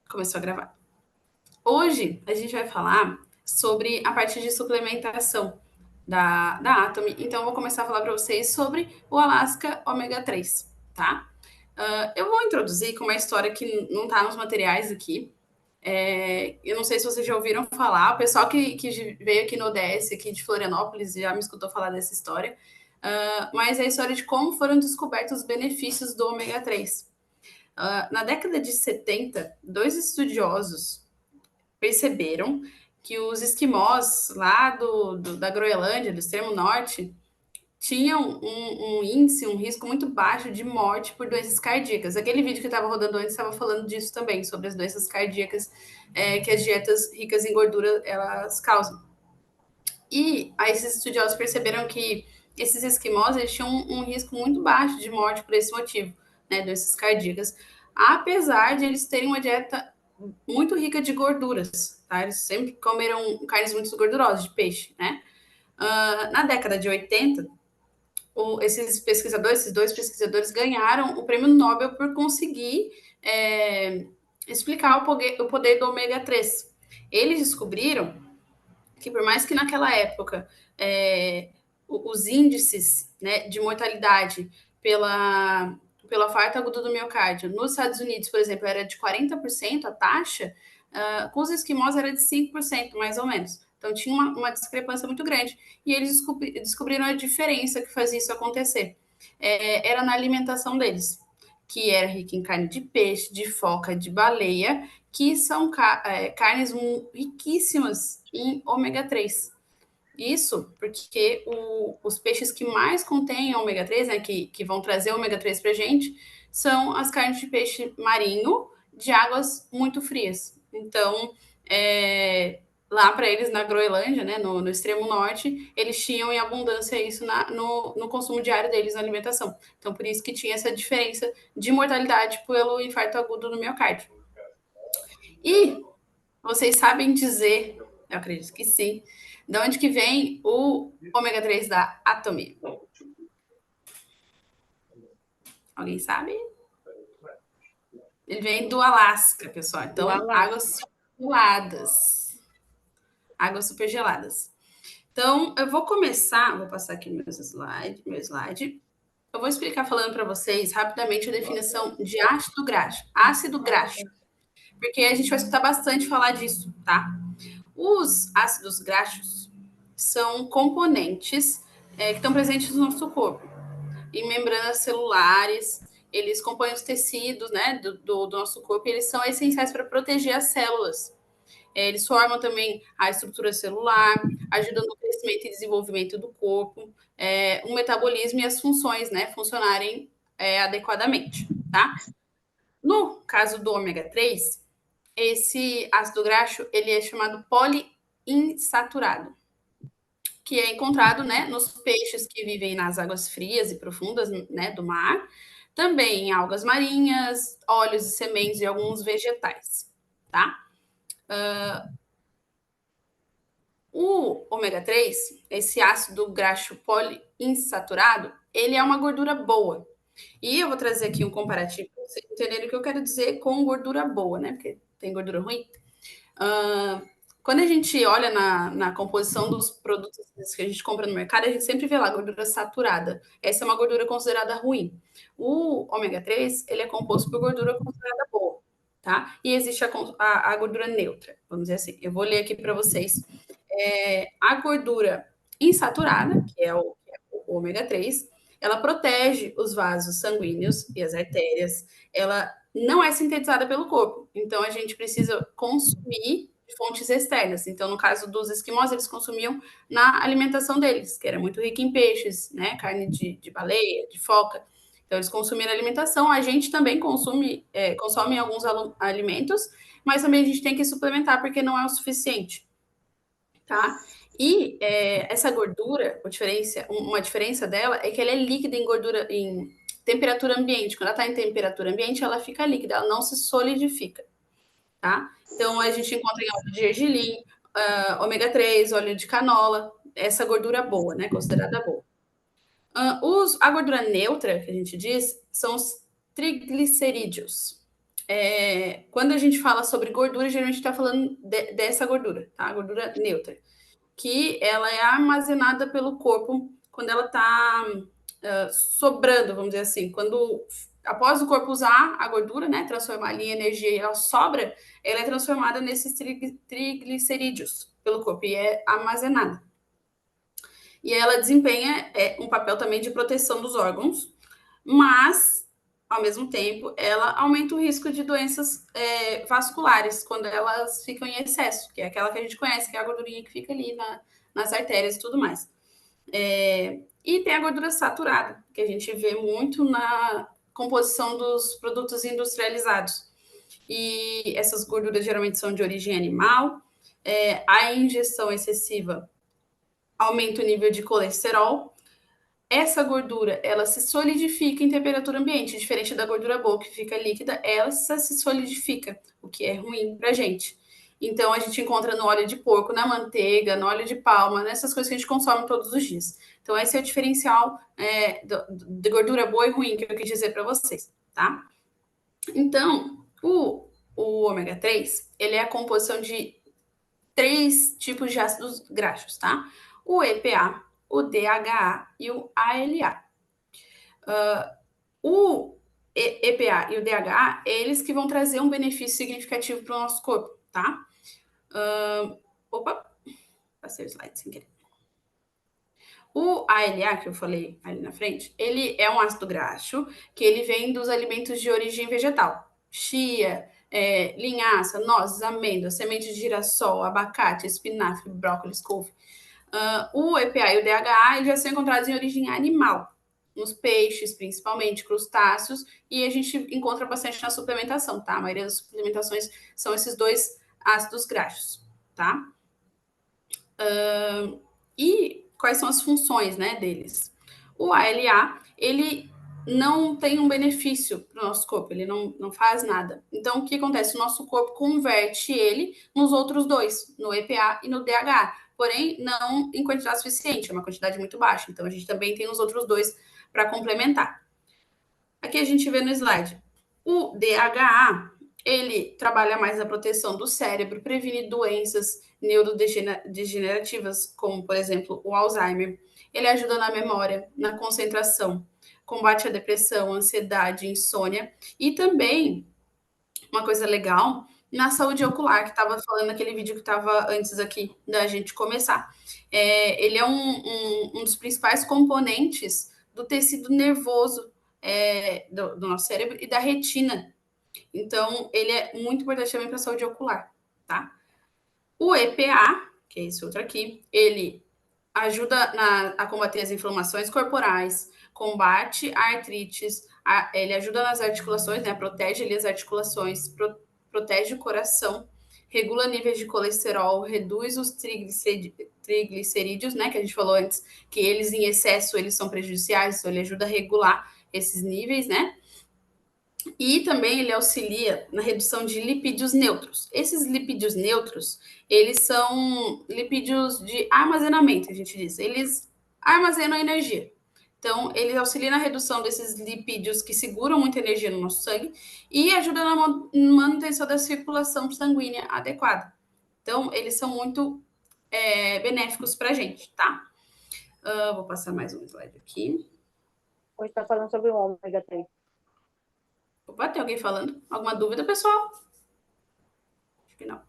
Começou a gravar. Hoje a gente vai falar sobre a parte de suplementação da Atomy. Então, eu vou começar a falar para vocês sobre o Alaska Ômega 3, tá? Eu vou introduzir com uma história que não está nos materiais aqui. Eu não sei se vocês já ouviram falar, o pessoal que veio aqui no ODS, aqui de Florianópolis, já me escutou falar dessa história. Mas é a história de como foram descobertos os benefícios do ômega 3. Na década de 70, dois estudiosos perceberam que os esquimós lá da Groenlândia, do extremo norte, tinham um índice, um risco muito baixo de morte por doenças cardíacas. Aquele vídeo que estava rodando antes estava falando disso também, sobre as doenças cardíacas que as dietas ricas em gordura elas causam. E aí esses estudiosos perceberam que esses esquimós eles tinham um risco muito baixo de morte por esse motivo, né, doenças cardíacas, apesar de eles terem uma dieta muito rica de gorduras, tá? Eles sempre comeram carnes muito gordurosas, de peixe, né? Na década de 80, esses dois pesquisadores ganharam o prêmio Nobel por conseguir explicar o poder do ômega 3. Eles descobriram que por mais que naquela época os índices, né, de mortalidade pelo infarto agudo do miocárdio nos Estados Unidos, por exemplo, era de 40% a taxa, com os esquimós era de 5%, mais ou menos. Então tinha uma discrepância muito grande. E eles descobriram a diferença que fazia isso acontecer. Era na alimentação deles, que era rica em carne de peixe, de foca, de baleia, que são carnes riquíssimas em ômega 3. Isso porque os peixes que mais contêm ômega 3, né, que vão trazer ômega 3 para a gente, são as carnes de peixe marinho de águas muito frias. Então, lá para eles na Groenlândia, né, no extremo norte, eles tinham em abundância isso no consumo diário deles na alimentação. Então, por isso que tinha essa diferença de mortalidade pelo infarto agudo do miocárdio. E vocês sabem dizer, eu acredito que sim, de onde que vem o ômega 3 da Atomy? Alguém sabe? Ele vem do Alasca, pessoal. Então, águas geladas. Águas super geladas. Então, eu vou começar, vou passar aqui meu slide. Eu vou explicar falando para vocês rapidamente a definição de ácido graxo, porque a gente vai escutar bastante falar disso, tá? Os ácidos graxos são componentes que estão presentes no nosso corpo, em membranas celulares, eles compõem os tecidos, né, do nosso corpo, e eles são essenciais para proteger as células. Eles formam também a estrutura celular, ajudam no crescimento e desenvolvimento do corpo, o metabolismo e as funções, né, funcionarem adequadamente, tá? No caso do ômega 3, esse ácido graxo, ele é chamado poliinsaturado, que é encontrado, né, nos peixes que vivem nas águas frias e profundas, né, do mar, também em algas marinhas, óleos e sementes de alguns vegetais, tá? O ômega 3, esse ácido graxo poliinsaturado, ele é uma gordura boa. E eu vou trazer aqui um comparativo para vocês entenderem o que eu quero dizer com gordura boa, né? Porque tem gordura ruim. Quando a gente olha na composição dos produtos que a gente compra no mercado, a gente sempre vê lá gordura saturada. Essa é uma gordura considerada ruim. O ômega 3, ele é composto por gordura considerada boa, tá? E existe a gordura neutra, vamos dizer assim. Eu vou ler aqui para vocês. A gordura insaturada, que é o ômega 3, ela protege os vasos sanguíneos e as artérias. Ela não é sintetizada pelo corpo. Então, a gente precisa consumir fontes externas. Então, no caso dos esquimós, eles consumiam na alimentação deles, que era muito rica em peixes, né? Carne de baleia, de foca. Então, eles consumiam a alimentação. A gente também consome alguns alimentos, mas também a gente tem que suplementar, porque não é o suficiente, tá? E essa gordura, uma diferença dela é que ela é líquida em temperatura ambiente. Quando ela está em temperatura ambiente, ela fica líquida, ela não se solidifica, tá? Então, a gente encontra em óleo de gergelim, ômega 3, óleo de canola, essa gordura boa, né? Considerada boa. A gordura neutra, que a gente diz, são os triglicerídeos. quando a gente fala sobre gordura, geralmente está falando dessa gordura, tá? Gordura neutra, que ela é armazenada pelo corpo quando ela está sobrando, vamos dizer assim. Quando, após o corpo usar a gordura, né, transformar ali em energia e ela sobra, ela é transformada nesses triglicerídeos pelo corpo e é armazenada. E ela desempenha um papel também de proteção dos órgãos, mas, ao mesmo tempo, ela aumenta o risco de doenças vasculares quando elas ficam em excesso, que é aquela que a gente conhece, que é a gordurinha que fica ali nas artérias e tudo mais. E tem a gordura saturada, que a gente vê muito na composição dos produtos industrializados. E essas gorduras geralmente são de origem animal. A ingestão excessiva aumenta o nível de colesterol. Essa gordura, ela se solidifica em temperatura ambiente, diferente da gordura boa que fica líquida, ela se solidifica, o que é ruim pra gente. Então, a gente encontra no óleo de porco, na manteiga, no óleo de palma, nessas coisas que a gente consome todos os dias. Então, esse é o diferencial de gordura boa e ruim que eu quis dizer para vocês, tá? Então, o ômega 3, ele é a composição de 3 tipos de ácidos graxos, tá? O EPA, o DHA e o ALA. O EPA e o DHA, eles que vão trazer um benefício significativo para o nosso corpo, tá? Opa, passei o slide sem querer. O ALA, que eu falei ali na frente, ele é um ácido graxo que ele vem dos alimentos de origem vegetal. Chia, linhaça, nozes, amêndoas, sementes de girassol, abacate, espinafre, brócolis, couve. O EPA e o DHA eles já são encontrados em origem animal, nos peixes, principalmente, crustáceos, e a gente encontra bastante na suplementação, tá? A maioria das suplementações são esses 2 ácidos graxos, tá? E quais são as funções, né, deles? O ALA, ele não tem um benefício para o nosso corpo, ele não faz nada. Então, o que acontece? O nosso corpo converte ele nos outros 2, no EPA e no DHA, porém, não em quantidade suficiente, é uma quantidade muito baixa. Então, a gente também tem os outros 2 para complementar. Aqui a gente vê no slide. O DHA, ele trabalha mais a proteção do cérebro, previne doenças neurodegenerativas, como, por exemplo, o Alzheimer. Ele ajuda na memória, na concentração, combate a depressão, ansiedade, insônia e também, uma coisa legal, na saúde ocular, que estava falando naquele vídeo que estava antes aqui da gente começar. Ele é um dos principais componentes do tecido nervoso do nosso cérebro e da retina. Então, ele é muito importante também para a saúde ocular, tá? O EPA, que é esse outro aqui, ele ajuda a combater as inflamações corporais, combate a artrites, ele ajuda nas articulações, né? Protege ali as articulações, protege o coração, regula níveis de colesterol, reduz os triglicerídeos, né? Que a gente falou antes, que eles em excesso eles são prejudiciais, então ele ajuda a regular esses níveis, né? E também ele auxilia na redução de lipídios neutros. Esses lipídios neutros, eles são lipídios de armazenamento, a gente diz. Eles armazenam energia. Então, eles auxiliam na redução desses lipídios que seguram muita energia no nosso sangue e ajudam na manutenção da circulação sanguínea adequada. Então, eles são muito benéficos para a gente, tá? Vou passar mais um slide aqui. Hoje está falando sobre o ômega 3. Opa, tem alguém falando? Alguma dúvida, pessoal? Acho que não.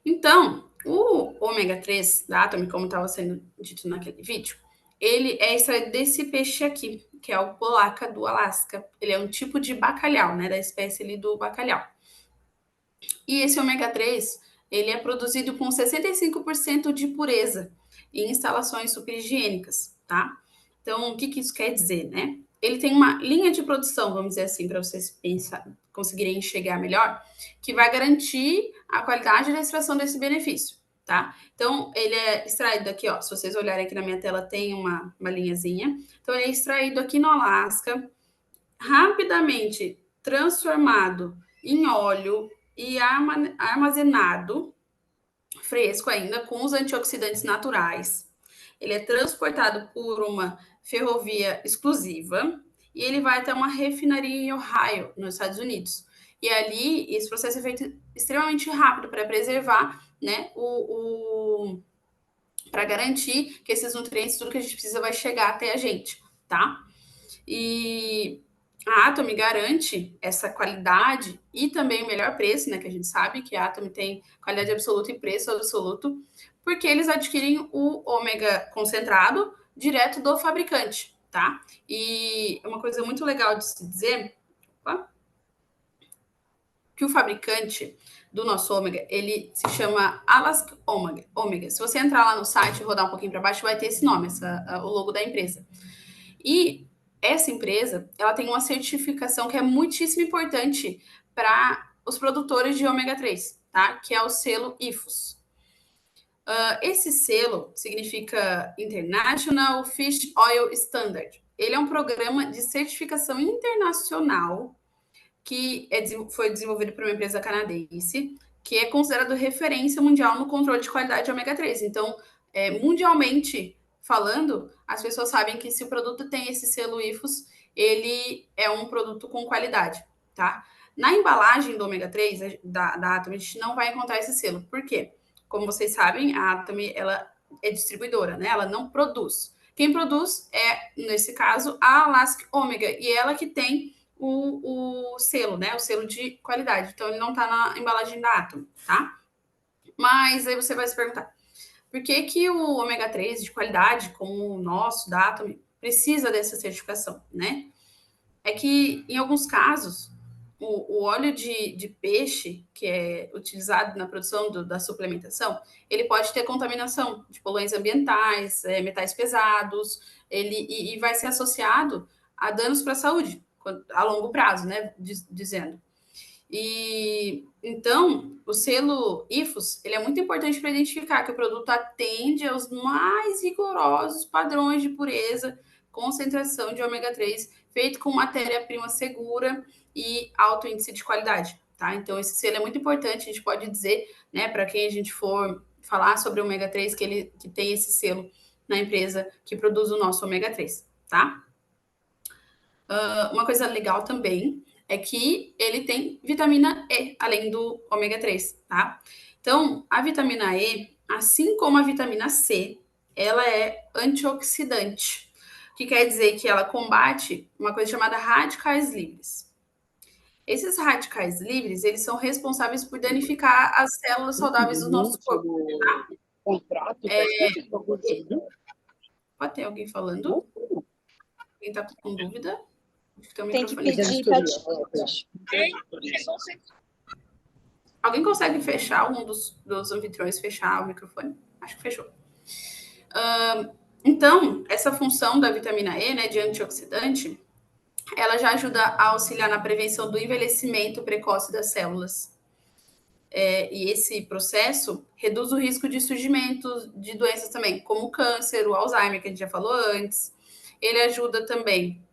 Então, o ômega 3 da Atomy, como estava sendo dito naquele vídeo, ele é extraído desse peixe aqui, que é o polaca do Alasca. Ele é um tipo de bacalhau, né, da espécie ali do bacalhau. E esse ômega 3, ele é produzido com 65% de pureza em instalações super higiênicas, tá? Então, o que isso quer dizer, né? Ele tem uma linha de produção, vamos dizer assim, para vocês conseguirem enxergar melhor, que vai garantir a qualidade da extração desse benefício, tá? Então, ele é extraído aqui, ó, se vocês olharem aqui na minha tela, tem uma linhazinha. Então, ele é extraído aqui no Alasca, rapidamente transformado em óleo e armazenado fresco ainda com os antioxidantes naturais. Ele é transportado por uma ferrovia exclusiva e ele vai até uma refinaria em Ohio, nos Estados Unidos. E ali, esse processo é feito extremamente rápido para preservar, né, para garantir que esses nutrientes, tudo que a gente precisa, vai chegar até a gente, tá? E a Atomy garante essa qualidade e também o melhor preço, né? Que a gente sabe que a Atomy tem qualidade absoluta e preço absoluto, porque eles adquirem o ômega concentrado direto do fabricante, tá? E uma coisa muito legal de se dizer, opa, que o fabricante do nosso ômega, ele se chama Alask Ômega. Se você entrar lá no site e rodar um pouquinho para baixo, vai ter esse nome, o logo da empresa. E essa empresa, ela tem uma certificação que é muitíssimo importante para os produtores de ômega 3, tá? Que é o selo IFOS. Esse selo significa International Fish Oil Standard. Ele é um programa de certificação internacional que foi desenvolvido por uma empresa canadense, que é considerado referência mundial no controle de qualidade de ômega 3. Então, mundialmente falando, as pessoas sabem que se o produto tem esse selo IFOS, ele é um produto com qualidade, tá? Na embalagem do ômega 3 da Atomy, a gente não vai encontrar esse selo. Por quê? Como vocês sabem, a Atomy, ela é distribuidora, né? Ela não produz. Quem produz é, nesse caso, a Alask Ômega, e ela que tem o selo, né? O selo de qualidade. Então, ele não está na embalagem da Atom, tá? Mas aí você vai se perguntar, por que que o ômega 3 de qualidade, como o nosso, da Atom, precisa dessa certificação, né? É que, em alguns casos, o óleo de peixe, que é utilizado na produção da suplementação, ele pode ter contaminação de poluentes ambientais, metais pesados, e vai ser associado a danos para a saúde, a longo prazo, né? Dizendo. E então, o selo IFOS, ele é muito importante para identificar que o produto atende aos mais rigorosos padrões de pureza, concentração de ômega 3, feito com matéria-prima segura e alto índice de qualidade, tá? Então, esse selo é muito importante, a gente pode dizer, né, para quem a gente for falar sobre o ômega 3, que tem esse selo na empresa que produz o nosso ômega 3, tá? Uma coisa legal também é que ele tem vitamina E, além do ômega 3, tá? Então, a vitamina E, assim como a vitamina C, ela é antioxidante, que quer dizer que ela combate uma coisa chamada radicais livres. Esses radicais livres, eles são responsáveis por danificar as células saudáveis do nosso corpo. Tá? Pode ter alguém falando? Quem tá com dúvida? Tem que pedir para Alguém consegue fechar um dos anfitriões, fechar o microfone? Acho que fechou. Então, essa função da vitamina E, né, de antioxidante, ela já ajuda a auxiliar na prevenção do envelhecimento precoce das células. E esse processo reduz o risco de surgimento de doenças também, como o câncer, o Alzheimer, que a gente já falou antes. Ele ajuda também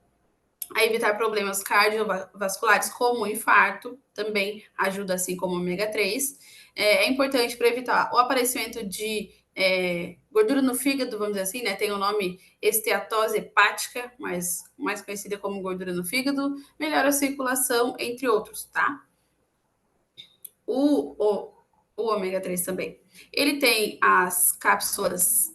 a evitar problemas cardiovasculares, como o infarto, também ajuda, assim como o ômega 3. É importante para evitar o aparecimento de gordura no fígado, vamos dizer assim, né? Tem o nome esteatose hepática, mas mais conhecida como gordura no fígado, melhora a circulação, entre outros, tá? O ômega 3 também. Ele tem as cápsulas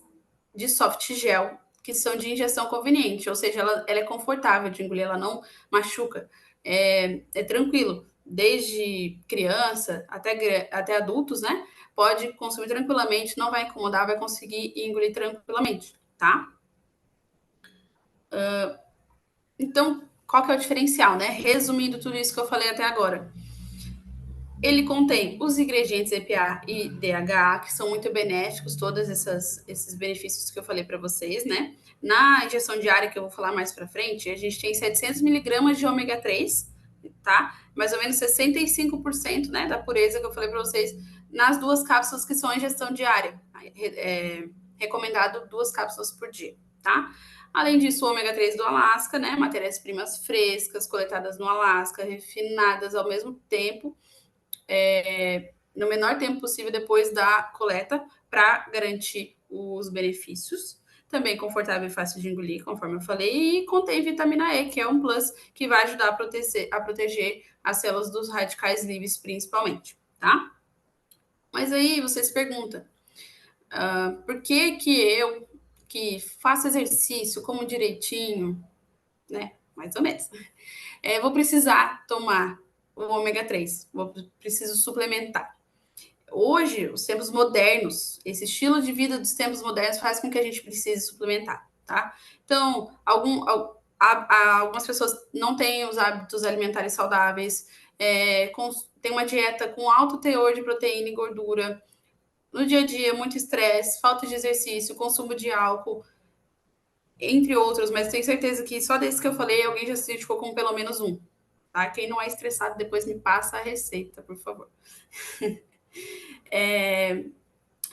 de soft gel, que são de injeção conveniente, ou seja, ela é confortável de engolir, ela não machuca, é tranquilo, desde criança até adultos, né? Pode consumir tranquilamente, não vai incomodar, vai conseguir engolir tranquilamente, tá? Então, qual que é o diferencial, né? Resumindo tudo isso que eu falei até agora. Ele contém os ingredientes EPA e DHA, que são muito benéficos, todos esses benefícios que eu falei para vocês, né? Na injeção diária, que eu vou falar mais para frente, a gente tem 700 miligramas de ômega 3, tá? Mais ou menos 65%, né, da pureza que eu falei para vocês, nas duas cápsulas que são ingestão diária. Recomendado 2 cápsulas por dia, tá? Além disso, o ômega 3 do Alasca, né? Matérias-primas frescas, coletadas no Alasca, refinadas ao mesmo tempo, no menor tempo possível depois da coleta, para garantir os benefícios. também confortável e fácil de engolir, conforme eu falei, e contém vitamina E, que é um plus que vai ajudar a proteger as células dos radicais livres, principalmente, tá? Mas aí você se pergunta, por que que eu, que faço exercício, como direitinho, né? Mais ou menos. Vou precisar tomar o ômega 3, preciso suplementar. Hoje, os tempos modernos, esse estilo de vida dos tempos modernos faz com que a gente precise suplementar, tá? Então, algumas pessoas não têm os hábitos alimentares saudáveis, tem uma dieta com alto teor de proteína e gordura, no dia a dia, muito estresse, falta de exercício, consumo de álcool, entre outros, mas tenho certeza que só desses que eu falei, alguém já se identificou com pelo menos um. Tá? Quem não é estressado, depois me passa a receita, por favor.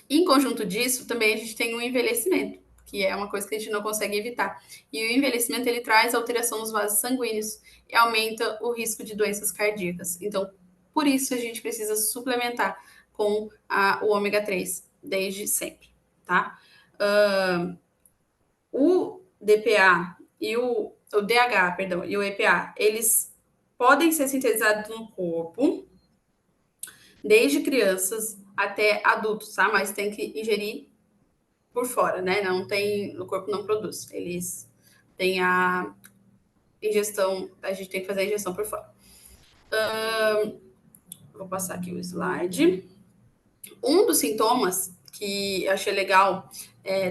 Em conjunto disso, também a gente tem o envelhecimento, que é uma coisa que a gente não consegue evitar. E o envelhecimento, ele traz alteração nos vasos sanguíneos e aumenta o risco de doenças cardíacas. Então, por isso a gente precisa suplementar com o ômega 3 desde sempre, tá? O DPA e o DH, perdão, e o EPA, eles podem ser sintetizados no corpo desde crianças até adultos, tá? Mas tem que ingerir por fora, né? Não tem, o corpo não produz. Eles têm a ingestão, a gente tem que fazer a ingestão por fora. Vou passar aqui o slide. Um dos sintomas que eu achei legal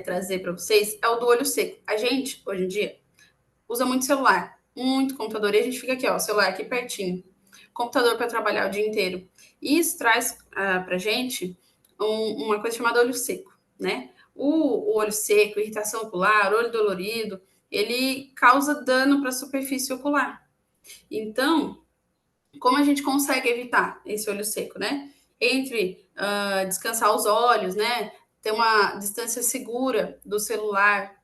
trazer para vocês é o do olho seco. A gente, hoje em dia, usa muito celular, muito computador, e a gente fica aqui, ó, o celular aqui pertinho, computador para trabalhar o dia inteiro. E isso traz pra gente uma coisa chamada olho seco, né? O olho seco, irritação ocular, olho dolorido, ele causa dano para a superfície ocular. Então, como a gente consegue evitar esse olho seco, né? Entre descansar os olhos, né? Ter uma distância segura do celular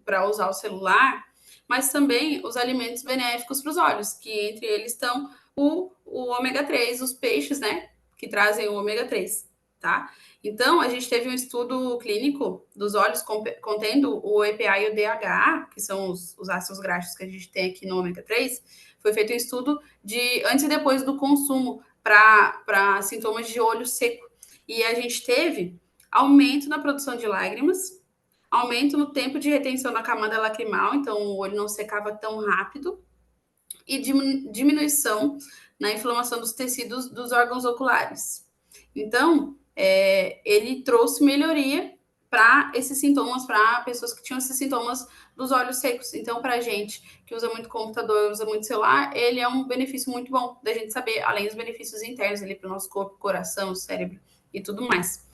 para usar o celular, mas também os alimentos benéficos para os olhos, que entre eles estão o ômega 3, os peixes, né? Que trazem o ômega 3, tá? Então, a gente teve um estudo clínico dos olhos contendo o EPA e o DHA, que são os ácidos graxos que a gente tem aqui no ômega 3. Foi feito um estudo de antes e depois do consumo para sintomas de olho seco. E a gente teve aumento na produção de lágrimas, aumento no tempo de retenção da camada lacrimal, então o olho não secava tão rápido, e diminuição na inflamação dos tecidos dos órgãos oculares. Então, ele trouxe melhoria para esses sintomas, para pessoas que tinham esses sintomas dos olhos secos. Então, para a gente que usa muito computador, usa muito celular, ele é um benefício muito bom da gente saber, além dos benefícios internos ali para o nosso corpo, coração, cérebro e tudo mais.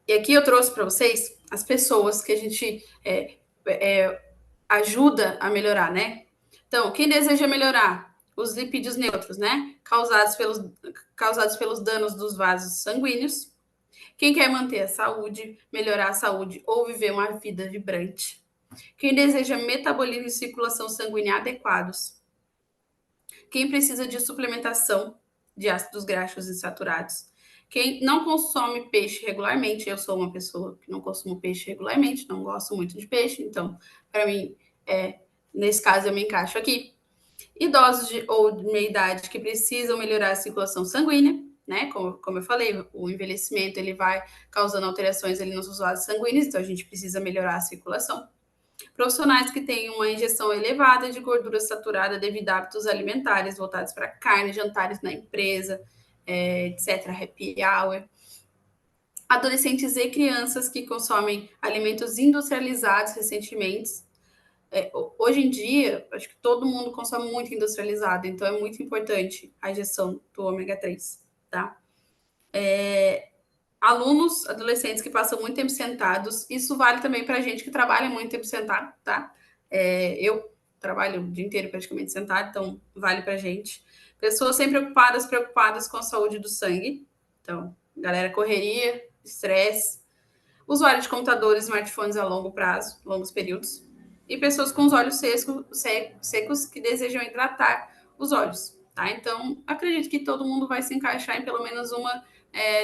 E aqui eu trouxe para vocês as pessoas que a gente ajuda a melhorar, né? Então, quem deseja melhorar? Os lipídios neutros, né? Causados pelos danos dos vasos sanguíneos. Quem quer manter a saúde, melhorar a saúde ou viver uma vida vibrante. Quem deseja metabolismo e circulação sanguínea adequados. Quem precisa de suplementação de ácidos graxos insaturados. Quem não consome peixe regularmente, eu sou uma pessoa que não consumo peixe regularmente, não gosto muito de peixe, então, para mim, nesse caso, eu me encaixo aqui. Idosos ou de meia idade que precisam melhorar a circulação sanguínea, né? Como eu falei, o envelhecimento ele vai causando alterações ali nos vasos sanguíneos, então a gente precisa melhorar a circulação. Profissionais que têm uma ingestão elevada de gordura saturada devido a hábitos alimentares voltados para carne, jantares na empresa, etc., happy hour. Adolescentes e crianças que consomem alimentos industrializados recentemente. Hoje em dia, acho que todo mundo consome muito industrializado, então é muito importante a ingestão do ômega 3, tá? Alunos, adolescentes que passam muito tempo sentados, isso vale também para a gente que trabalha muito tempo sentado, tá? Eu trabalho o dia inteiro praticamente sentado, então vale para a gente. Pessoas sempre preocupadas com a saúde do sangue. Então, galera, correria, estresse. Usuário de computadores, smartphones a longo prazo, longos períodos. E pessoas com os olhos secos que desejam hidratar os olhos, tá? Então, acredito que todo mundo vai se encaixar em pelo menos uma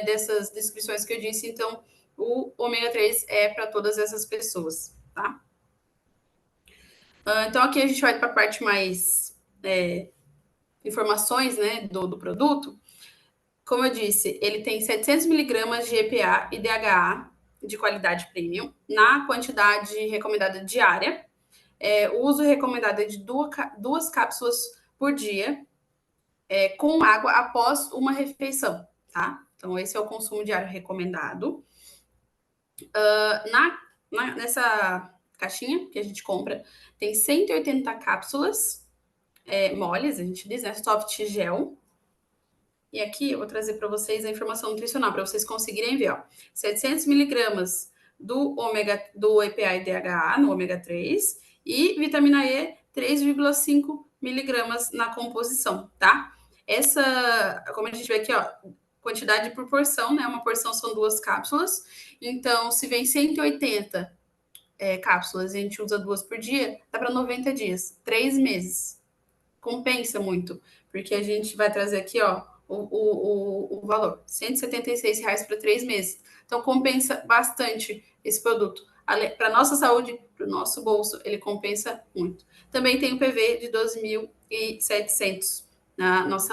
dessas descrições que eu disse. Então, o ômega 3 é para todas essas pessoas, tá? Então, aqui a gente vai para a parte mais informações, né, do produto. Como eu disse, ele tem 700 miligramas de EPA e DHA de qualidade premium na quantidade recomendada diária. O uso recomendado é de duas cápsulas por dia, com água após uma refeição, tá? Então, esse é o consumo diário recomendado. Nessa caixinha que a gente compra, tem 180 cápsulas moles, a gente diz, né? Soft gel. E aqui eu vou trazer para vocês a informação nutricional, para vocês conseguirem ver, ó. 700 miligramas do EPA e DHA, no ômega 3, e vitamina E, 3,5 miligramas na composição, tá? Essa, como a gente vê aqui, ó, quantidade por porção, né? Uma porção são 2 cápsulas. Então, se vem 180 cápsulas e a gente usa 2 por dia, dá para 90 dias, 3 meses. Compensa muito, porque a gente vai trazer aqui, ó, o valor, R$ 176 para 3 meses. Então, compensa bastante esse produto. Para a nossa saúde, para o nosso bolso, ele compensa muito. Também tem o PV de 12.700 na nossa